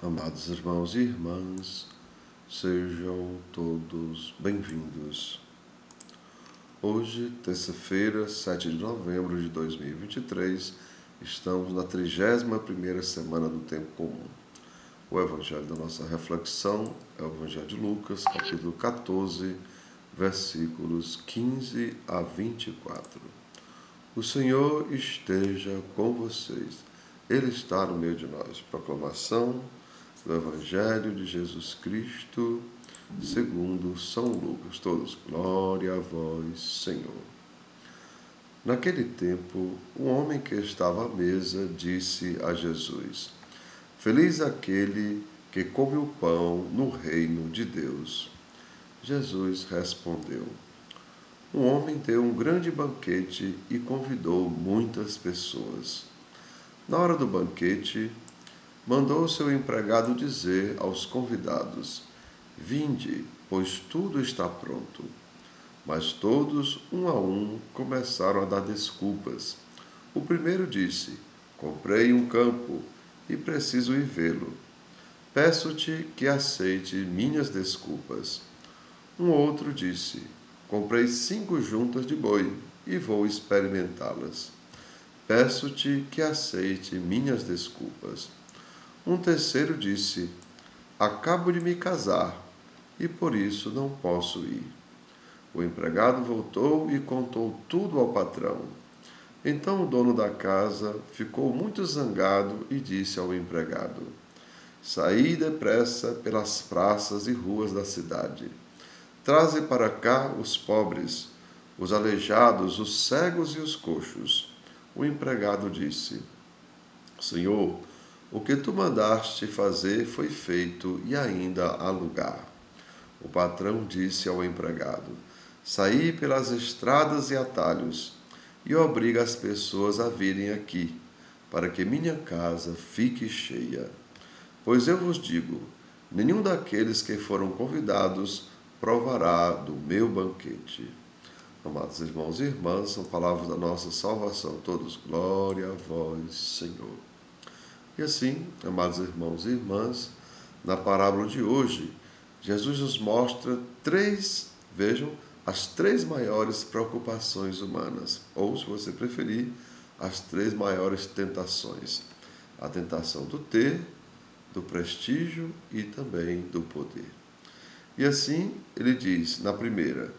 Amados irmãos e irmãs, sejam todos bem-vindos. Hoje, terça-feira, 7 de novembro de 2023, estamos na 31ª semana do Tempo Comum. O evangelho da nossa reflexão é o Evangelho de Lucas, capítulo 14, versículos 15 a 24. O Senhor esteja com vocês. Ele está no meio de nós. Proclamação do Evangelho de Jesus Cristo, segundo São Lucas. Todos, glória a vós, Senhor. Naquele tempo, um homem que estava à mesa disse a Jesus: Feliz aquele que come o pão no reino de Deus. Jesus respondeu: Um homem deu um grande banquete e convidou muitas pessoas. Na hora do banquete, mandou seu empregado dizer aos convidados: Vinde, pois tudo está pronto. Mas todos, um a um, começaram a dar desculpas. O primeiro disse: Comprei um campo e preciso ir vê-lo. Peço-te que aceite minhas desculpas. Um outro disse: Comprei 5 juntas de boi e vou experimentá-las. Peço-te que aceite minhas desculpas. Um terceiro disse: Acabo de me casar e por isso não posso ir. O empregado voltou e contou tudo ao patrão. Então o dono da casa ficou muito zangado e disse ao empregado: Saí depressa pelas praças e ruas da cidade. Traze para cá os pobres, os aleijados, os cegos e os coxos. O empregado disse: Senhor, o que tu mandaste fazer foi feito e ainda há lugar. O patrão disse ao empregado: Saí pelas estradas e atalhos e obriga as pessoas a virem aqui, para que minha casa fique cheia. Pois eu vos digo: nenhum daqueles que foram convidados provará do meu banquete. Amados irmãos e irmãs, são palavras da nossa salvação. Todos, glória a vós, Senhor. E assim, amados irmãos e irmãs, na parábola de hoje, Jesus nos mostra as 3 maiores preocupações humanas, ou, se você preferir, as 3 maiores tentações. A tentação do ter, do prestígio e também do poder. E assim, ele diz, na primeira,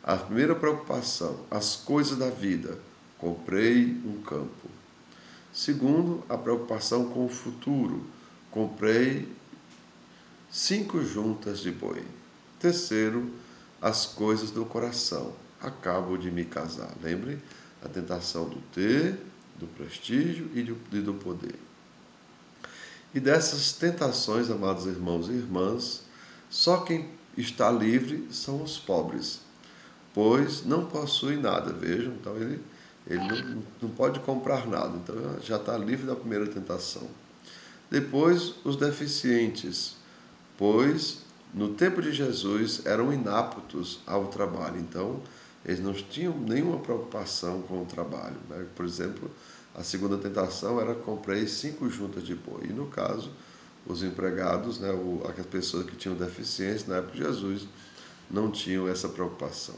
a primeira preocupação, as coisas da vida. Comprei um campo. Segundo, a preocupação com o futuro. Comprei 5 juntas de boi. Terceiro, as coisas do coração. Acabo de me casar. Lembre, a tentação do ter, do prestígio e do poder. E dessas tentações, amados irmãos e irmãs, só quem está livre são os pobres, pois não possuem nada. Vejam, então ele não pode comprar nada, então já está livre da primeira tentação. Depois, os deficientes, pois no tempo de Jesus eram inaptos ao trabalho, então eles não tinham nenhuma preocupação com o trabalho. Por exemplo, a segunda tentação era: comprei 5 juntas de boi. E no caso, os empregados, as pessoas que tinham deficiência na época de Jesus, não tinham essa preocupação.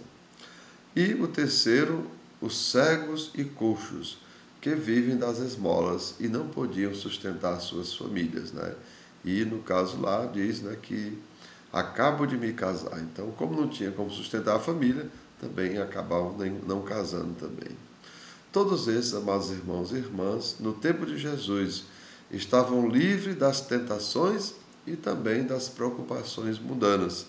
E o terceiro, os cegos e coxos, que vivem das esmolas e não podiam sustentar suas famílias. E no caso lá diz que acabo de me casar. Então, como não tinha como sustentar a família, também acabavam não casando também. Todos esses, amados irmãos e irmãs, no tempo de Jesus, estavam livres das tentações e também das preocupações mundanas.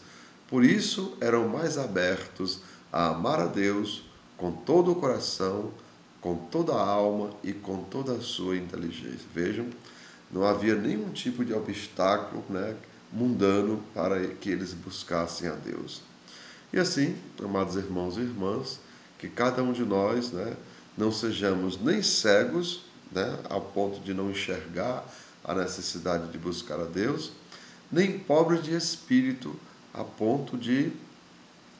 Por isso, eram mais abertos a amar a Deus com todo o coração, com toda a alma e com toda a sua inteligência. Vejam, não havia nenhum tipo de obstáculo mundano para que eles buscassem a Deus. E assim, amados irmãos e irmãs, que cada um de nós não sejamos nem cegos, ao ponto de não enxergar a necessidade de buscar a Deus, nem pobres de espírito, a ponto de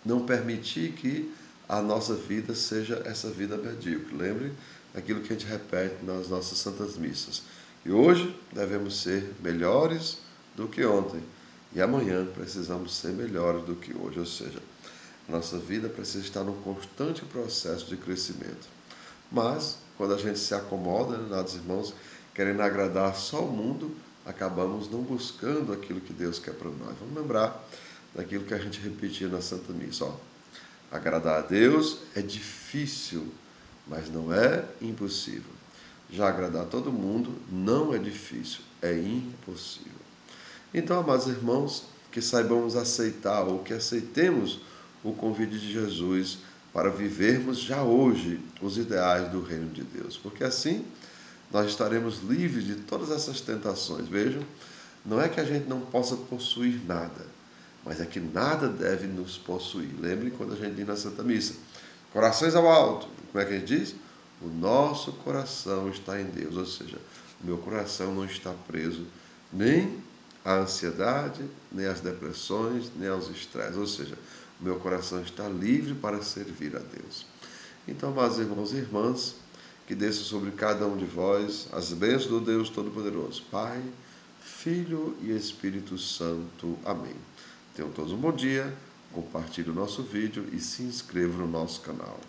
não permitir que a nossa vida seja essa vida medíocre. Lembre aquilo que a gente repete nas nossas santas missas, E hoje devemos ser melhores do que ontem. E amanhã precisamos ser melhores do que hoje. Ou seja, nossa vida precisa estar num constante processo de crescimento. Mas, quando a gente se acomoda, amados irmãos, querendo agradar só o mundo, acabamos não buscando aquilo que Deus quer para nós. Vamos lembrar daquilo que a gente repetia na Santa Missa. Agradar a Deus é difícil, mas não é impossível. Já agradar a todo mundo não é difícil, é impossível. Então, amados irmãos, que saibamos aceitar ou que aceitemos o convite de Jesus para vivermos já hoje os ideais do reino de Deus, porque assim nós estaremos livres de todas essas tentações. Vejam, não é que a gente não possa possuir nada, mas é que nada deve nos possuir. Lembre quando a gente diz na Santa Missa, corações ao alto. Como é que a gente diz? O nosso coração está em Deus, ou seja, o meu coração não está preso nem à ansiedade, nem às depressões, nem aos estresses, ou seja, o meu coração está livre para servir a Deus. Então, meus irmãos e irmãs, que desça sobre cada um de vós as bênçãos do Deus Todo-Poderoso, Pai, Filho e Espírito Santo. Amém. Tenham todos um bom dia, compartilhe o nosso vídeo e se inscreva no nosso canal.